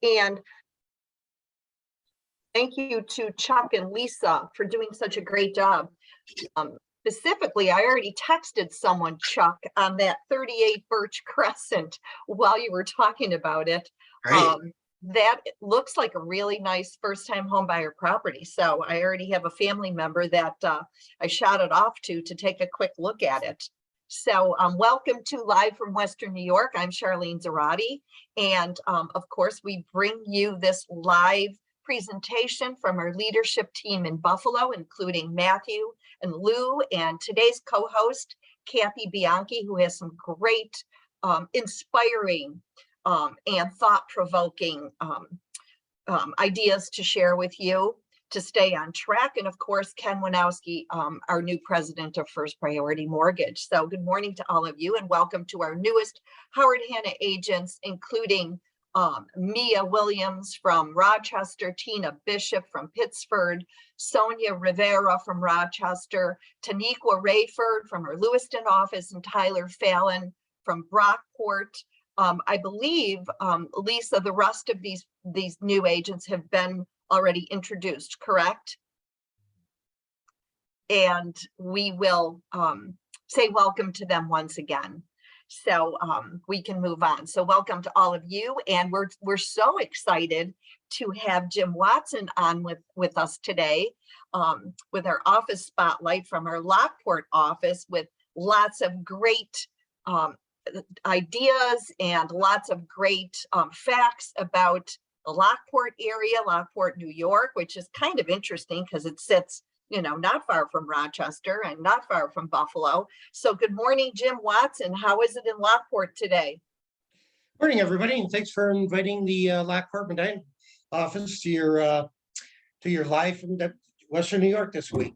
And thank you to Chuck and Lisa for doing such a great job. Specifically, I already texted someone, Chuck, on that 38 Birch Crescent while you were talking about it. That looks like a really nice first-time home buyer property. So I already have a family member that I shot it off to take a quick look at it. So welcome to Live from Western New York. I'm Charlene Zarate. And of course, we bring you this live presentation from our leadership team in Buffalo, including Matthew and Lou, and today's co-host, Kathy Bianchi, who has some great, inspiring, and thought-provoking ideas to share with you to stay on track. And of course, Ken Winowski, our new president of First Priority Mortgage. So good morning to all of you and welcome to our newest Howard Hanna agents, including Mia Williams from Rochester, Tina Bishop from Pittsford, Sonia Rivera from Rochester, Taniqua Rayford from her Lewiston office, and Tyler Fallon from Brockport. I believe, Lisa, the rest of these new agents have been already introduced, correct? And we will say welcome to them once again. So we can move on. So welcome to all of you. And we're so excited to have Jim Watson on with us today with our office spotlight from our Lockport office with lots of great ideas and lots of great facts about the Lockport area, Lockport, New York, which is kind of interesting because it sits, you know, not far from Rochester and not far from Buffalo. So good morning, Jim Watson. How is it in Lockport today? Morning, everybody, and thanks for inviting the Lockport Medina office to your live from Western New York this week.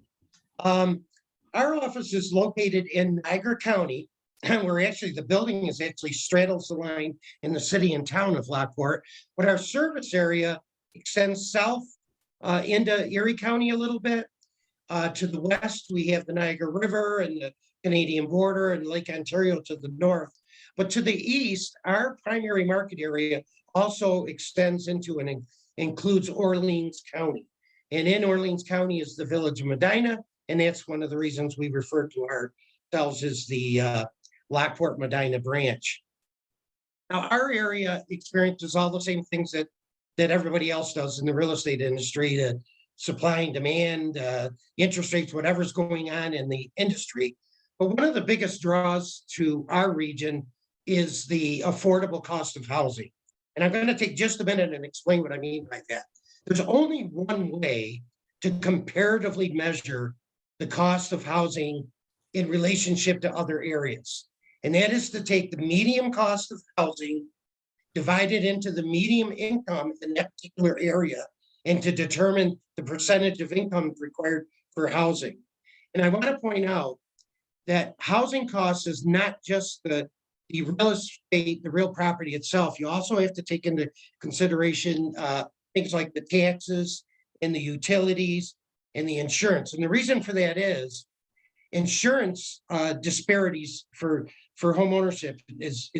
Our office is located in Niagara County, where actually the building is actually straddles the line in the city and town of Lockport, but our service area extends south into Erie County a little bit. To the west, we have the Niagara River and the Canadian border and Lake Ontario to the north. But to the east, our primary market area also extends into and includes Orleans County. And in Orleans County is the village of Medina, and that's one of the reasons we refer to ourselves as the Lockport Medina branch. Now, our area experiences all the same things that everybody else does in the real estate industry, the supply and demand, interest rates, whatever's going on in the industry. But one of the biggest draws to our region is the affordable cost of housing. And I'm going to take just a minute and explain what I mean by that. There's only one way to comparatively measure the cost of housing in relationship to other areas. And that is to take the median cost of housing, divide it into the median income in that particular area, and to determine the percentage of income required for housing. And I want to point out that housing costs is not just the real estate, the real property itself. You also have to take into consideration things like the taxes and the utilities and the insurance. And the reason for that is insurance disparities for home ownership is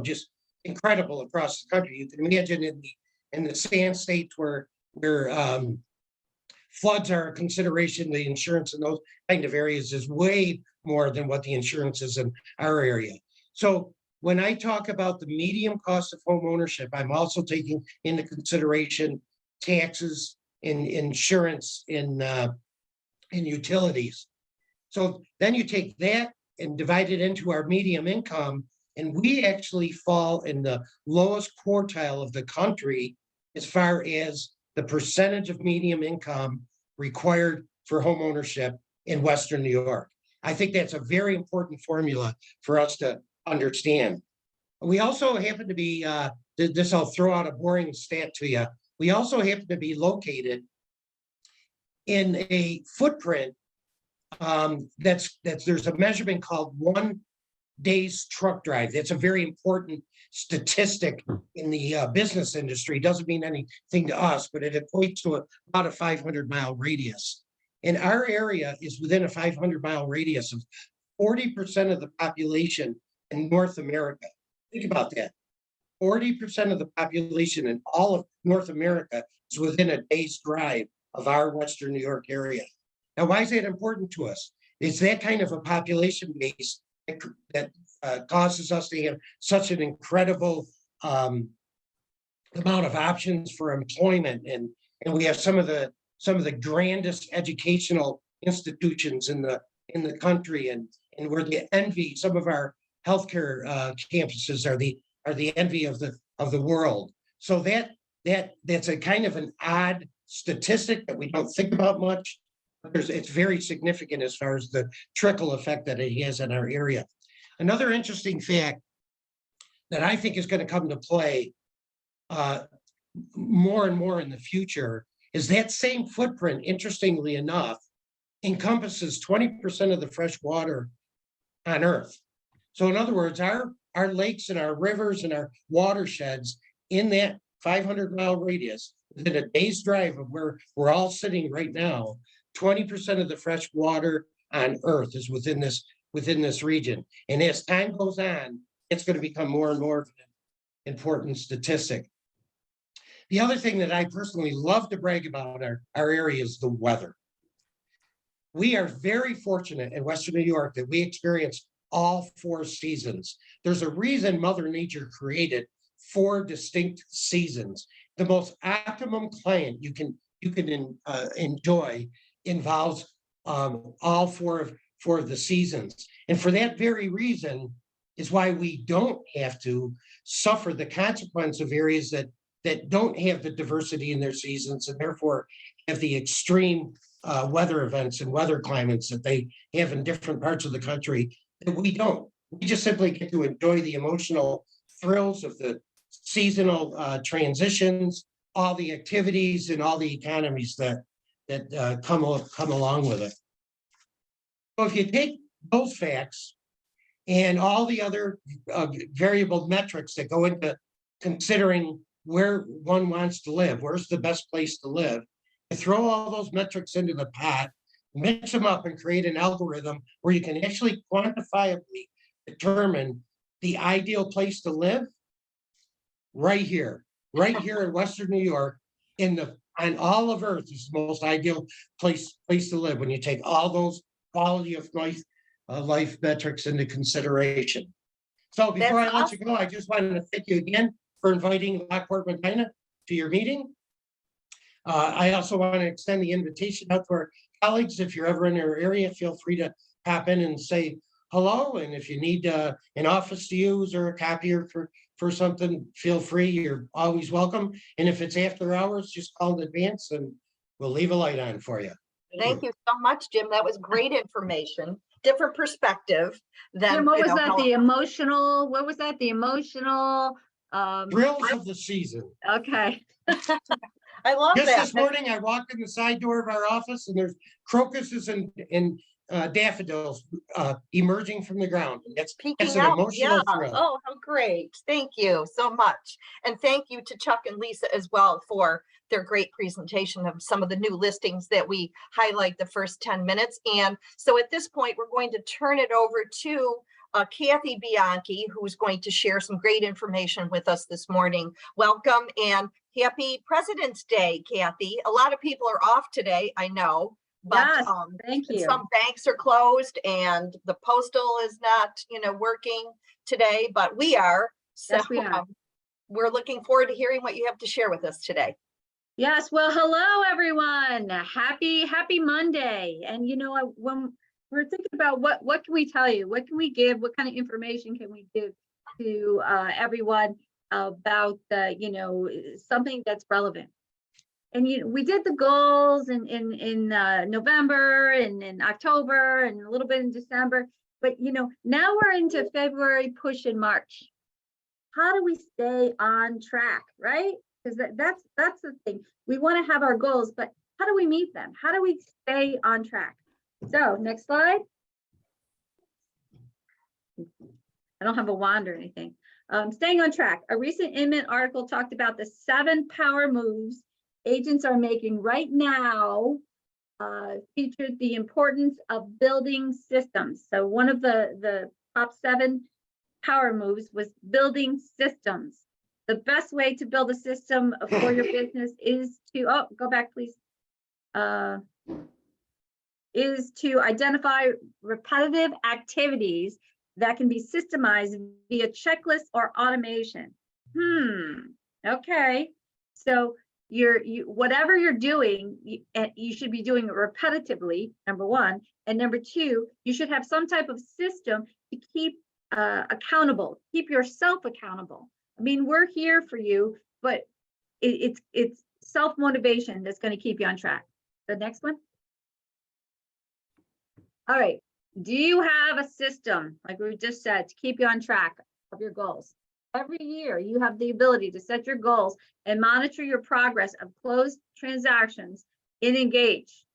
just incredible across the country. You can imagine in the sand states where floods are a consideration, the insurance in those kind of areas is way more than what the insurance is in our area. So when I talk about the median cost of home ownership, I'm also taking into consideration taxes and insurance and utilities. So then you take that and divide it into our median income, and we actually fall in the lowest quartile of the country as far as the percentage of median income required for home ownership in Western New York. I think that's a very important formula for us to understand. We also happen to be, this I'll throw out a boring stat to you. We also happen to be located in a footprint there's a measurement called 1 day's truck drive. That's a very important statistic in the business industry. It doesn't mean anything to us, but it equates to about a 500-mile radius. And our area is within a 500-mile radius of 40% of the population in North America. Think about that. 40% of the population in all of North America is within a day's drive of our Western New York area. Now, why is that important to us? It's that kind of a population base that causes us to have such an incredible amount of options for employment, and we have some of the grandest educational institutions in the country, and we're the envy. Some of our healthcare campuses are the envy of the world. So that's a kind of an odd statistic that we don't think about much. But it's very significant as far as the trickle effect that it has in our area. Another interesting fact that I think is going to come to play more and more in the future is that same footprint, interestingly enough, encompasses 20% of the fresh water on Earth. So in other words, our lakes and our rivers and our watersheds in that 500-mile radius, within a day's drive of where we're all sitting right now, 20% of the fresh water on Earth is within this region. And as time goes on, it's going to become more and more of an important statistic. The other thing that I personally love to brag about our area is the weather. We are very fortunate in Western New York that we experience all 4 seasons. There's a reason Mother Nature created 4 distinct seasons. The most optimum climate you can enjoy involves all four of the seasons. And for that very reason is why we don't have to suffer the consequence of areas that don't have the diversity in their seasons and therefore have the extreme weather events and weather climates that they have in different parts of the country that we don't. We just simply get to enjoy the emotional thrills of the seasonal transitions, all the activities and all the economies that come along with it. So if you take those facts and all the other variable metrics that go into considering where one wants to live, where's the best place to live, you throw all those metrics into the pot, mix them up and create an algorithm where you can actually quantifiably determine the ideal place to live right here in Western New York, on all of Earth is the most ideal place to live when you take all those quality of life metrics into consideration. So before I let you go, I just wanted to thank you again for inviting Lockport Medina to your meeting. I also want to extend the invitation out to our colleagues. If you're ever in our area, feel free to pop in and say hello. And if you need an office to use or a copier for something, feel free. You're always welcome. And if it's after hours, just call in advance and we'll leave a light on for you. Thank you so much, Jim. That was great information. Different perspective than Jim, what was that? The emotional, what was that? The emotional thrills of the season. Okay. I love Just that. this morning, I walked in the side door of our office and there's crocuses and daffodils emerging from the ground. That's an emotional thrill. Oh, how great. Thank you so much. And thank you to Chuck and Lisa as well for their great presentation of some of the new listings that we highlight the first 10 minutes. And so at this point, we're going to turn it over to Kathy Bianchi, who's going to share some great information with us this morning. Welcome and happy President's Day, Kathy. A lot of people are off today, I know. But yes, thank you. Some banks are closed and the postal is not, working today, but we are. So yes, we are. We're looking forward to hearing what you have to share with us today. Yes, well, hello, everyone. Happy Monday. And when we're thinking about what can we tell you? What can we give? What kind of information can we give to everyone about something that's relevant? And we did the goals in November and in October and a little bit in December, but now we're into February, push in March. How do we stay on track, right? Because that's the thing. We want to have our goals, but how do we meet them? How do we stay on track? So next slide. I don't have a wand or anything. Staying on track. A recent Inman article talked about the 7 power moves agents are making right now, featured the importance of building systems. So one of the top 7 power moves was building systems. the best way to build a system for your business is to, oh, go back, please. Is to identify repetitive activities that can be systemized via checklist or automation. Okay. So whatever you're doing, you should be doing it repetitively, number one. And number two, you should have some type of system to keep accountable, keep yourself accountable. I mean, we're here for you, but it's self-motivation that's going to keep you on track. The next one. All right. Do you have a system, like we just said, to keep you on track of your goals? Every year, you have the ability to set your goals and monitor your progress of closed transactions in Engage.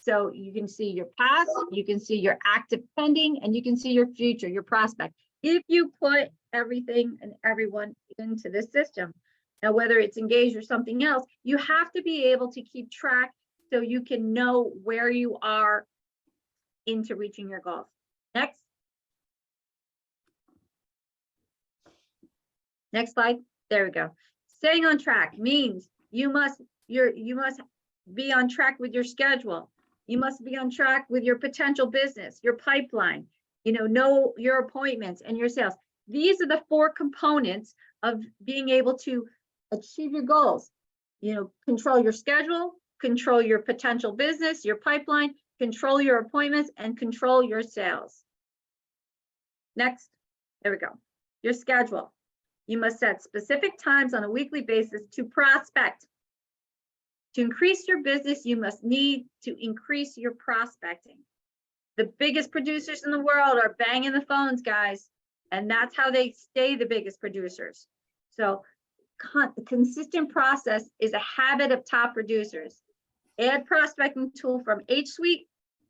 So you can see your past, you can see your active pending, and you can see your future, your prospect, if you put everything and everyone into this system. Now, whether it's Engage or something else, you have to be able to keep track so you can know where you are into reaching your goals. Next. Next slide. There we go. Staying on track means you must be on track with your schedule. You must be on track with your potential business, your pipeline, know your appointments and your sales. These are the 4 components of being able to achieve your goals. Control your schedule, control your potential business, your pipeline, control your appointments, and control your sales. Next, there we go. Your schedule. You must set specific times on a weekly basis to prospect. To increase your business, you must need to increase your prospecting. The biggest producers in the world are banging the phones, guys, and that's how they stay the biggest producers. So the consistent process is a habit of top producers. Add prospecting tool from H-Suite,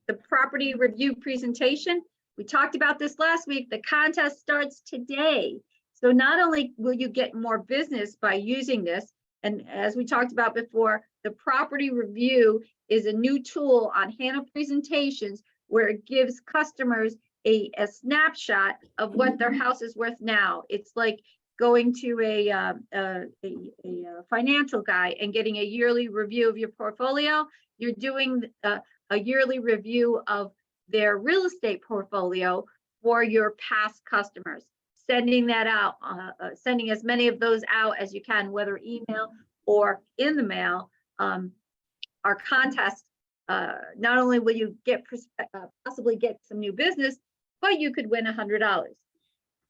the property review presentation. We talked about this last week. The contest starts today. So not only will you get more business by using this, and as we talked about before, the property review is a new tool on Hannah Presentations where it gives customers a snapshot of what their house is worth now. It's like going to a financial guy and getting a yearly review of your portfolio. You're doing a yearly review of their real estate portfolio for your past customers. Sending that out, sending as many of those out as you can, whether email or in the mail. Our contest, not only will you get possibly get some new business, but you could win $100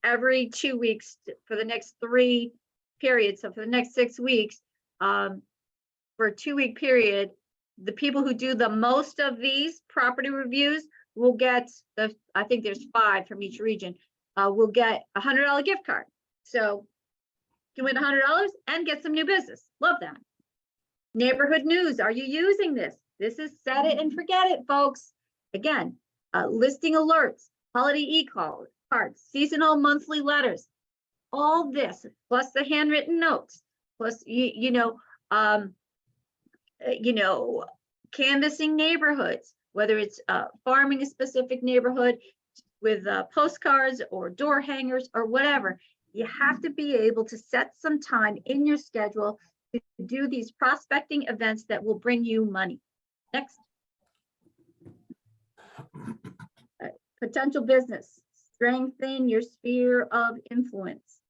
every 2 weeks for the next 3 periods. So for the next 6 weeks, for a 2-week period, the people who do the most of these property reviews will get I think there's 5 from each region. Will get a $100 gift card. So you can win $100 and get some new business. Love that. Neighborhood news. Are you using this? This is set it and forget it, folks. Again, listing alerts, holiday e-cards, seasonal monthly letters, all this, plus the handwritten notes, plus, canvassing neighborhoods, whether it's farming a specific neighborhood, with postcards or door hangers or whatever. You have to be able to set some time in your schedule to do these prospecting events that will bring you money. Next. Potential business. Strengthen your sphere of influence.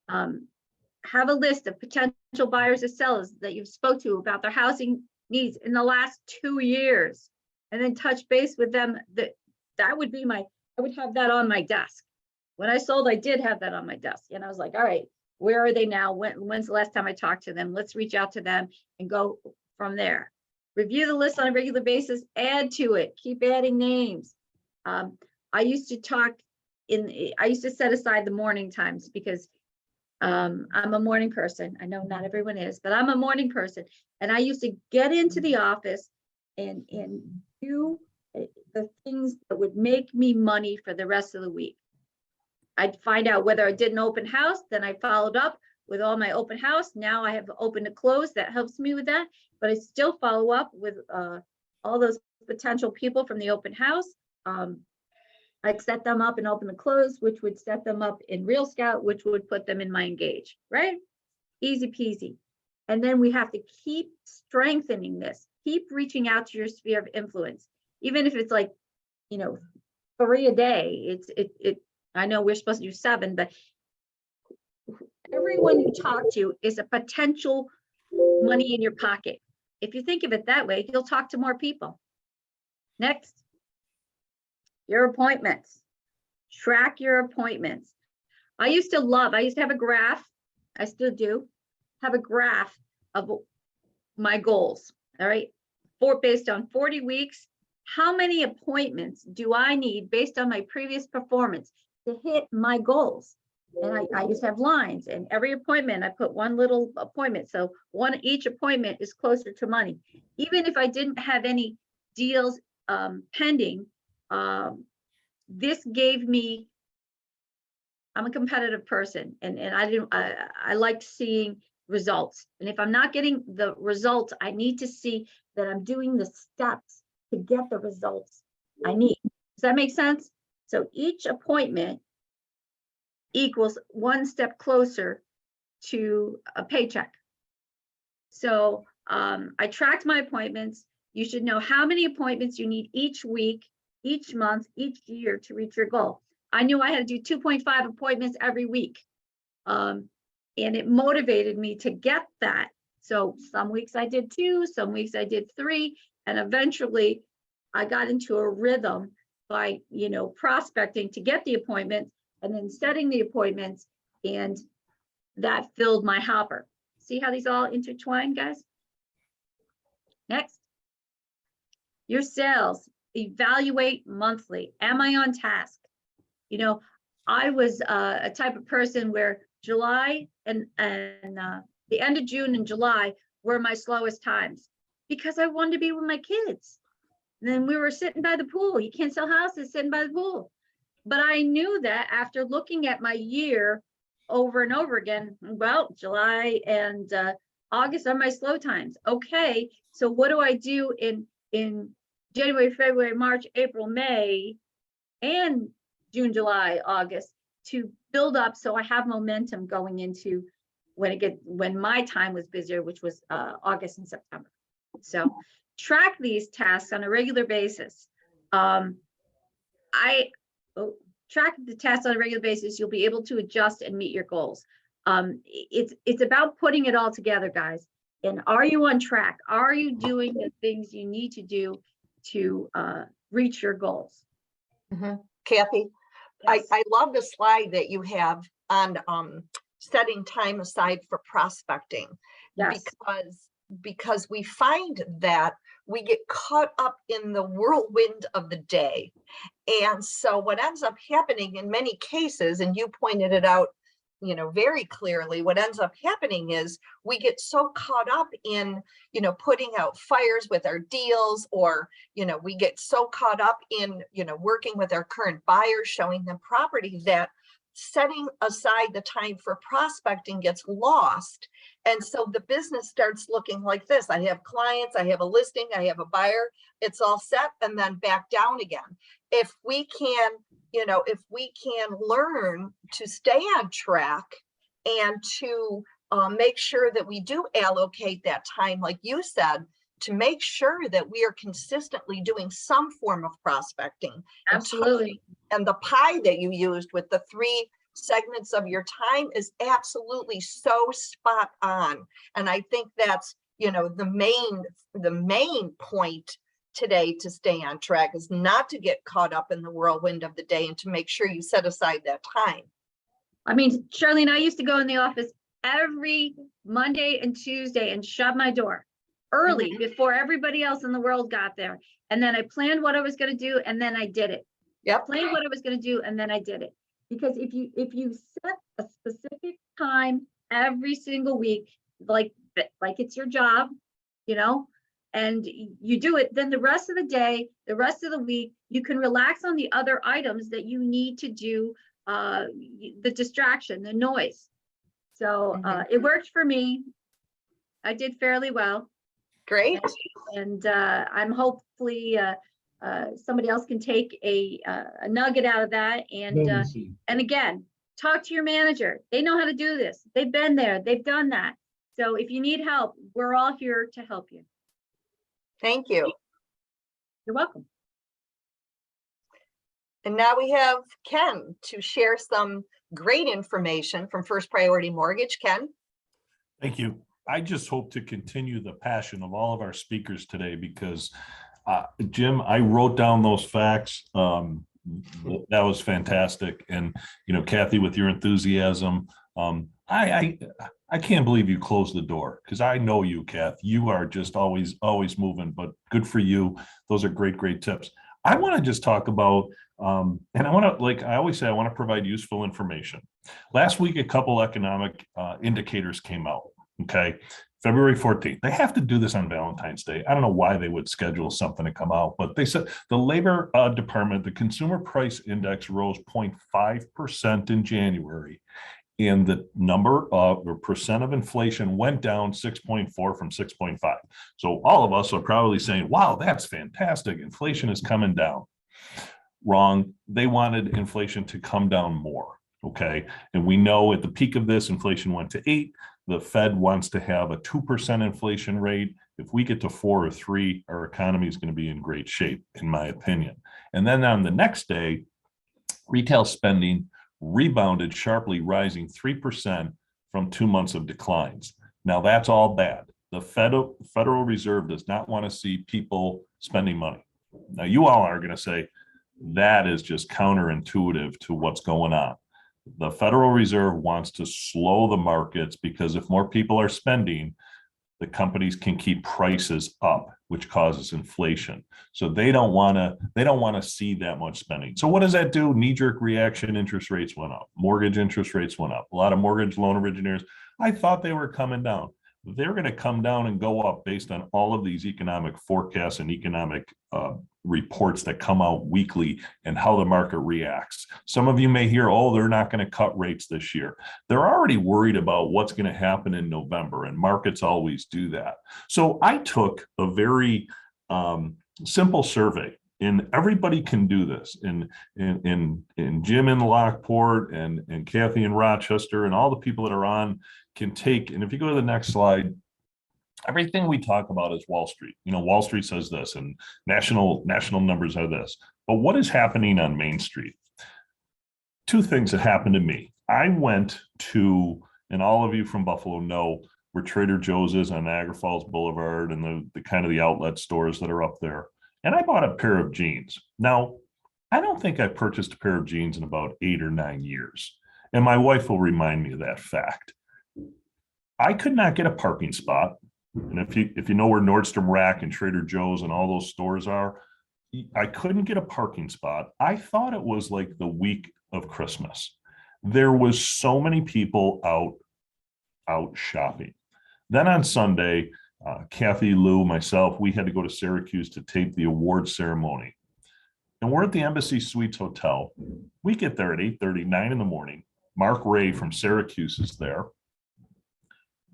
Have a list of potential buyers or sellers that you've spoke to about their housing needs in the last 2 years, and then touch base with them. That would be I would have that on my desk. When I sold, I did have that on my desk. And I was like, all right, where are they now? When's the last time I talked to them? Let's reach out to them and go from there. Review the list on a regular basis, add to it, keep adding names. I used to set aside the morning times because I'm a morning person. I know not everyone is, but I'm a morning person. And I used to get into the office and do the things that would make me money for the rest of the week. I'd find out whether I did an open house, then I followed up with all my open house. Now I have open to close, that helps me with that, but I still follow up with all those potential people from the open house. I'd set them up in open and close, which would set them up in Real Scout, which would put them in my Engage, right? Easy peasy. And then we have to keep strengthening this, keep reaching out to your sphere of influence, even if it's like, 3 a day. I know we're supposed to do 7, but everyone you talk to is a potential money in your pocket. If you think of it that way, you'll talk to more people. Next, your appointments. Track your appointments. I used to have a graph. I still do have a graph of my goals. All right. Based on 40 weeks, how many appointments do I need based on my previous performance to hit my goals? And I just have lines, and every appointment I put one little appointment. So each appointment is closer to money. Even if I didn't have any deals pending, this gave me, I'm a competitive person, and I like seeing results. And if I'm not getting the results, I need to see that I'm doing the steps to get the results I need. Does that make sense? So each appointment equals one step closer to a paycheck. So I tracked my appointments. You should know how many appointments you need each week, each month, each year to reach your goal. I knew I had to do 2.5 appointments every week. And it motivated me to get that. So some weeks I did 2, some weeks I did 3, and eventually I got into a rhythm by, prospecting to get the appointments and then setting the appointments, and that filled my hopper. See how these all intertwine, guys? Next, your sales. Evaluate monthly. Am I on task? I was a type of person where July and the end of June and July were my slowest times because I wanted to be with my kids. And then we were sitting by the pool. You can't sell houses sitting by the pool. But I knew that after looking at my year over and over again, well, July and August are my slow times. Okay, so what do I do in January, February, March, April, May, and June, July, August to build up so I have momentum going into when my time was busier, which was August and September. So track these tasks on a regular basis. Track the tasks on a regular basis. You'll be able to adjust and meet your goals. It's about putting it all together, guys. And are you on track? Are you doing the things you need to do to reach your goals? Mm-hmm. Kathy, Yes. I love the slide that you have on setting time aside for prospecting. Yes. Because we find that we get caught up in the whirlwind of the day. And so what ends up happening in many cases, and you pointed it out, very clearly, what ends up happening is we get so caught up in, putting out fires with our deals, or, we get so caught up in, working with our current buyers, showing them property, that setting aside the time for prospecting gets lost. And so the business starts looking like this. I have clients, I have a listing, I have a buyer, it's all set, and then back down again. If we can, learn to stay on track and to make sure that we do allocate that time, like you said, to make sure that we are consistently doing some form of prospecting. Absolutely. And the pie that you used with the 3 segments of your time is absolutely so spot on. And I think that's, the main point today to stay on track is not to get caught up in the whirlwind of the day, and to make sure you set aside that time. I mean, Charlene, I used to go in the office every Monday and Tuesday and shut my door early before everybody else in the world got there. And then I planned what I was going to do, and then I did it. Yep. Planned what I was going to do, and then I did it. Because if you set a specific time every single week, like it's your job, and you do it, then the rest of the day, the rest of the week, you can relax on the other items that you need to do, the distraction, the noise. So it worked for me. I did fairly well. Great. And I'm hopefully somebody else can take a nugget out of that. And again, talk to your manager. They know how to do this. They've been there. They've done that. So if you need help, we're all here to help you. Thank you. You're welcome. And now we have Ken to share some great information from First Priority Mortgage. Ken? Thank you. I just hope to continue the passion of all of our speakers today because, Jim, I wrote down those facts. That was fantastic. And, Kathy, with your enthusiasm, I can't believe you closed the door because I know you, Kath. You are just always moving, but good for you. Those are great tips. I want to just talk about, and I want to, like I always say, I want to provide useful information. Last week, a couple economic indicators came out, okay? February 14th. They have to do this on Valentine's Day. I don't know why they would schedule something to come out, but they said the Labor Department, the Consumer Price Index rose 0.5% in January. And the number of or percent of inflation went down 6.4 from 6.5. So all of us are probably saying, wow, that's fantastic. Inflation is coming down. Wrong. They wanted inflation to come down more. Okay. And we know at the peak of this, inflation went to 8. The Fed wants to have a 2% inflation rate. If we get to 4 or 3, our economy is going to be in great shape, in my opinion. And then on the next day, retail spending rebounded sharply, rising 3% from 2 months of declines. Now that's all bad. The Federal Reserve does not want to see people spending money. Now you all are going to say that is just counterintuitive to what's going on. The Federal Reserve wants to slow the markets because if more people are spending, the companies can keep prices up, which causes inflation. So they don't want to see that much spending. So what does that do? Knee-jerk reaction, interest rates went up. Mortgage interest rates went up. A lot of mortgage loan originators, I thought they were coming down. They're going to come down and go up based on all of these economic forecasts and economic reports that come out weekly and how the market reacts. Some of you may hear, oh, they're not going to cut rates this year. They're already worried about what's going to happen in November, and markets always do that. So I took a very simple survey, and everybody can do this. And Jim in Lockport and Kathy in Rochester and all the people that are on can take, and if you go to the next slide, everything we talk about is Wall Street. Wall Street says this and national numbers are this. But what is happening on Main Street? 2 things that happened to me. I went to, and all of you from Buffalo know where Trader Joe's is on Niagara Falls Boulevard and the kind of the outlet stores that are up there. And I bought a pair of jeans. Now, I don't think I purchased a pair of jeans in about 8 or 9 years. And my wife will remind me of that fact. I could not get a parking spot. And if you know where Nordstrom Rack and Trader Joe's and all those stores are, I couldn't get a parking spot. I thought it was like the week of Christmas. There was so many people out shopping. Then on Sunday, Kathy, Lou, myself, we had to go to Syracuse to tape the award ceremony. And we're at the Embassy Suites Hotel. We get there at 8:30, 9 in the morning. Mark Ray from Syracuse is there.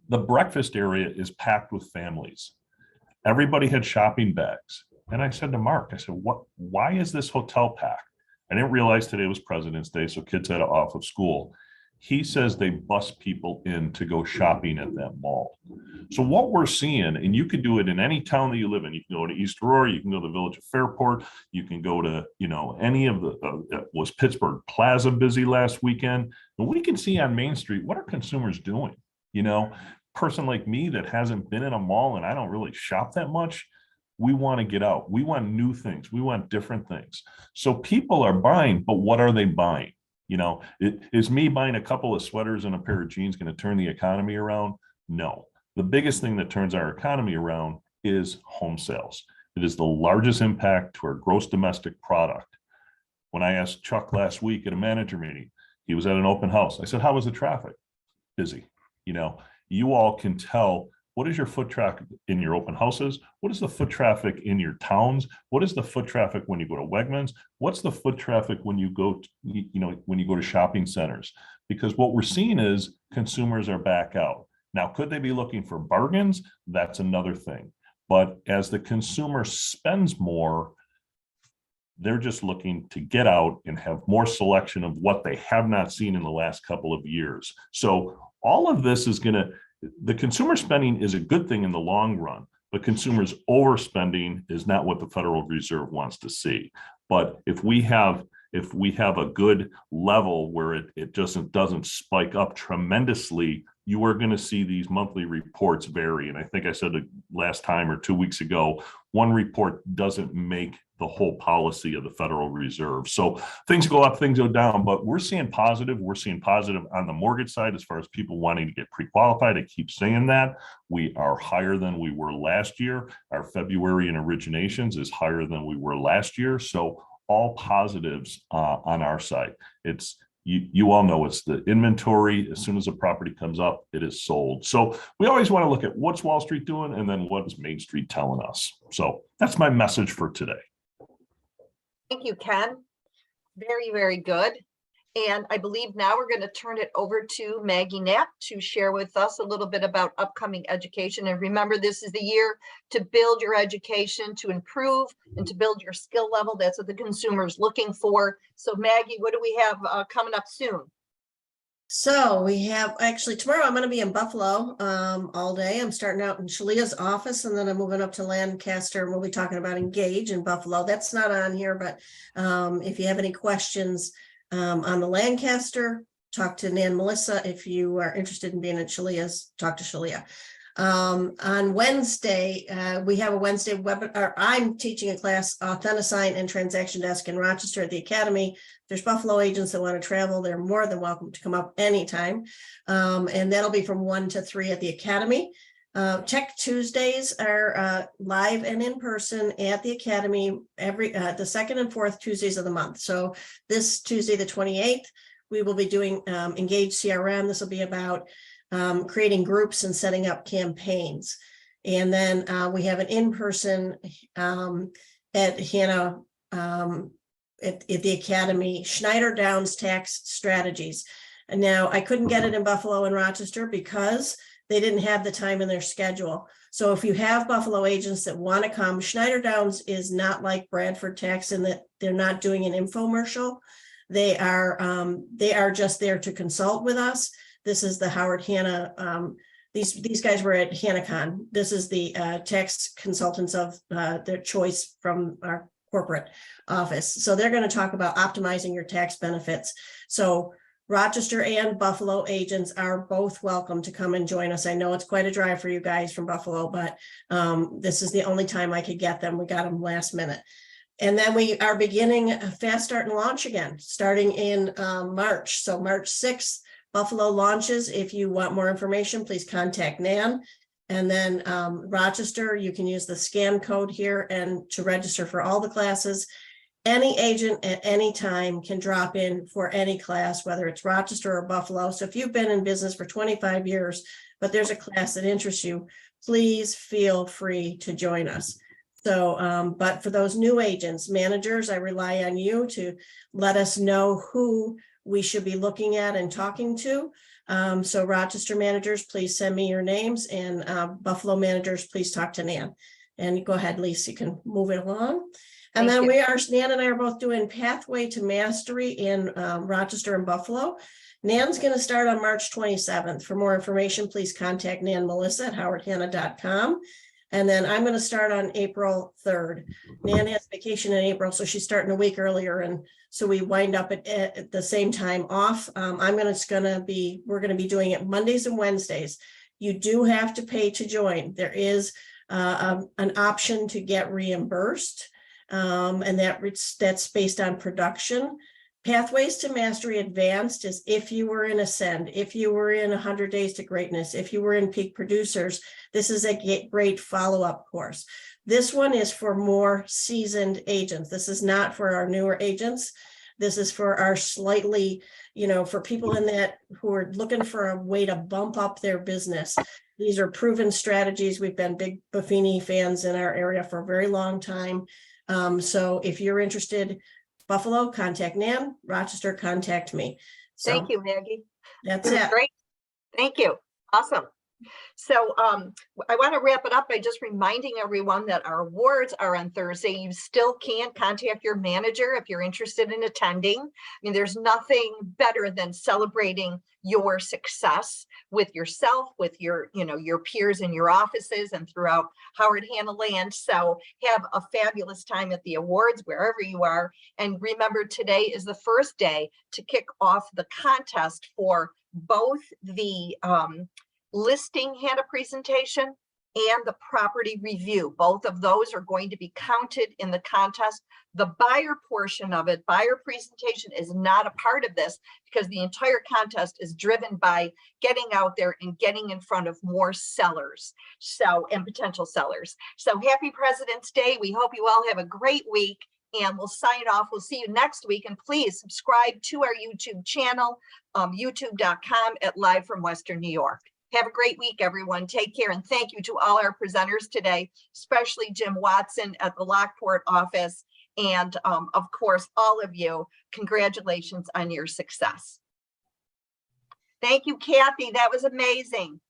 The breakfast area is packed with families. Everybody had shopping bags. And I said to Mark, I said, why is this hotel packed? I didn't realize today was President's Day, so kids had off of school. He says they bus people in to go shopping at that mall. So what we're seeing, and you could do it in any town that you live in. You can go to East Aurora, you can go to the Village of Fairport, you can go to, any of the, was Pittsburgh Plaza busy last weekend? And we can see on Main Street, what are consumers doing? Person like me that hasn't been in a mall and I don't really shop that much, we want to get out. We want new things. We want different things. So people are buying, but what are they buying? Is me buying a couple of sweaters and a pair of jeans going to turn the economy around? No. The biggest thing that turns our economy around is home sales. It is the largest impact to our gross domestic product. When I asked Chuck last week at a manager meeting, he was at an open house. I said, how was the traffic? Busy. You all can tell, what is your foot traffic in your open houses? What is the foot traffic in your towns? What is the foot traffic when you go to Wegmans? What's the foot traffic when you go to, when you go to shopping centers? Because what we're seeing is consumers are back out. Now, could they be looking for bargains? That's another thing. But as the consumer spends more, They're just looking to get out and have more selection of what they have not seen in the last couple of years. So all of this is going to, the consumer spending is a good thing in the long run, but consumers overspending is not what the Federal Reserve wants to see. But if we have a good level where it just doesn't spike up tremendously, you are going to see these monthly reports vary. And I think I said it last time or 2 weeks ago, one report doesn't make the whole policy of the Federal Reserve. So things go up, things go down, but we're seeing positive. We're seeing positive on the mortgage side as far as people wanting to get pre-qualified. I keep saying that. We are higher than we were last year. Our February in originations is higher than we were last year. So all positives on our side. It's you all know it's the inventory. As soon as a property comes up, it is sold. So we always want to look at what's Wall Street doing and then what's Main Street telling us. So that's my message for today. Thank you, Ken. Very, very good. And I believe now we're going to turn it over to Maggie Knapp to share with us a little bit about upcoming education. And remember, this is the year to build your education, to improve and to build your skill level. That's what the consumer is looking for. So Maggie, what do we have coming up soon? So we have, actually tomorrow I'm going to be in Buffalo all day. I'm starting out in Shalia's office and then I'm moving up to Lancaster and we'll be talking about Engage in Buffalo. That's not on here, but if you have any questions on the Lancaster, talk to Nan Melissa. If you are interested in being at Shalia's, talk to Shalia. On Wednesday, we have a Wednesday webinar. I'm teaching a class, Authenticine and Transaction Desk in Rochester at the Academy. There's Buffalo agents that want to travel. They're more than welcome to come up anytime. And that'll be from 1 to 3 at the Academy. Tech Tuesdays are live and in person at the Academy every the second and fourth Tuesdays of the month. So this Tuesday, the 28th, we will be doing Engage CRM. This will be about creating groups and setting up campaigns. And then we have an in-person at Hannah at the Academy, Schneider Downs Tax Strategies. And now I couldn't get it in Buffalo and Rochester because they didn't have the time in their schedule. So if you have Buffalo agents that want to come, Schneider Downs is not like Bradford Tax in that they're not doing an infomercial. They are just there to consult with us. This is the Howard Hanna. These guys were at HannaCon. This is the tax consultants of their choice from our corporate office. So they're going to talk about optimizing your tax benefits. So Rochester and Buffalo agents are both welcome to come and join us. I know it's quite a drive for you guys from Buffalo, but this is the only time I could get them. We got them last minute. And then we are beginning a fast start and launch again, starting in March. So March 6th, Buffalo launches. If you want more information, please contact Nan. And then Rochester, you can use the scan code here and to register for all the classes. Any agent at any time can drop in for any class, whether it's Rochester or Buffalo. So if you've been in business for 25 years, but there's a class that interests you, please feel free to join us. So, but for those new agents, managers, I rely on you to let us know who we should be looking at and talking to. So Rochester managers, please send me your names, and Buffalo managers, please talk to Nan. And go ahead, Lisa, you can move it along. And then Nan and I are both doing Pathway to Mastery in Rochester and Buffalo. Nan's going to start on March 27th. For more information, please contact Nan Melissa at howardhanna.com. And then I'm going to start on April 3rd. Nan has vacation in April, so she's starting a week earlier. And so we wind up at the same time off. We're going to be doing it Mondays and Wednesdays. You do have to pay to join. There is an option to get reimbursed. And that's based on production. Pathways to Mastery Advanced is if you were in Ascend, if you were in 100 Days to Greatness, if you were in Peak Producers, this is a great follow-up course. This one is for more seasoned agents. This is not for our newer agents. This is for our slightly, for people in that who are looking for a way to bump up their business. These are proven strategies. We've been big Buffini fans in our area for a very long time. So if you're interested, Buffalo, contact Nan. Rochester, contact me. So thank you, Maggie. that's it. Great. Thank you. Awesome. So I want to wrap it up by just reminding everyone that our awards are on Thursday. You still can contact your manager if you're interested in attending. I mean, there's nothing better than celebrating your success with yourself, with your, your peers in your offices and throughout Howard Hanna Land. So have a fabulous time at the awards wherever you are. And remember, today is the first day to kick off the contest for both the listing Hanna presentation and the property review. Both of those are going to be counted in the contest. The buyer portion of it, buyer presentation, is not a part of this because the entire contest is driven by getting out there and getting in front of more sellers, and potential sellers. So happy President's Day. We hope you all have a great week, and we'll sign off. We'll see you next week, and please subscribe to our YouTube channel, youtube.com/Live from Western New York. Have a great week, everyone. Take care. And thank you to all our presenters today, especially Jim Watson at the Lockport office. And of course, all of you, congratulations on your success. Thank you, Kathy. That was amazing.